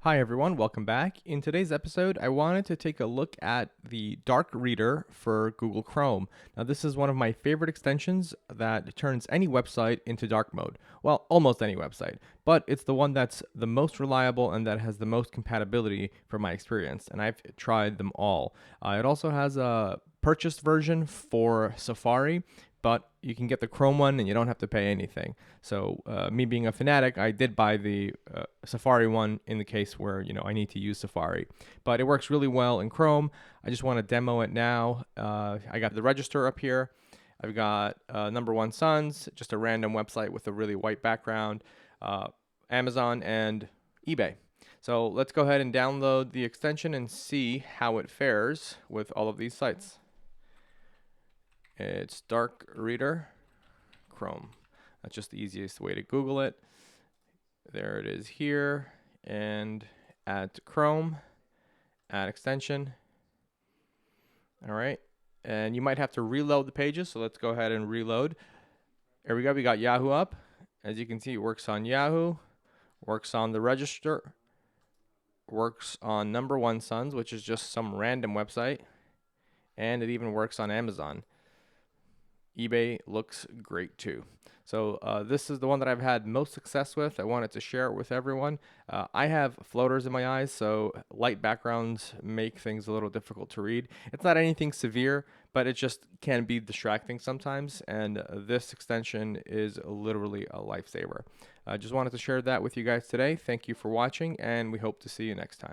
Hi everyone, welcome back. In today's episode, I wanted to take a look at the Dark Reader for Google Chrome. Now, this is one of my favorite extensions that turns any website into dark mode. Well, almost any website, but it's the one that's the most reliable and that has the most compatibility from my experience, and I've tried them all. It also has a purchased version for Safari, but you can get the Chrome one and you don't have to pay anything. So me being a fanatic, I did buy the Safari one in the case where I need to use Safari, but it works really well in Chrome. I just want to demo it now. I got the register up here. I've got Number One Sons, just a random website with a really white background, Amazon and eBay. So let's go ahead and download the extension and see how it fares with all of these sites. It's Dark Reader Chrome. That's just the easiest way to Google it. There it is here. And add to Chrome, add extension. All right. And you might have to reload the pages. So let's go ahead and reload. There we go. We got Yahoo up. As you can see, it works on Yahoo, works on the register, works on Number One Sons, which is just some random website. And it even works on Amazon. eBay looks great too. So this is the one that I've had most success with. I wanted to share it with everyone. I have floaters in my eyes, so light backgrounds make things a little difficult to read. It's not anything severe, but it just can be distracting sometimes, and this extension is literally a lifesaver. I just wanted to share that with you guys today. Thank you for watching, and we hope to see you next time.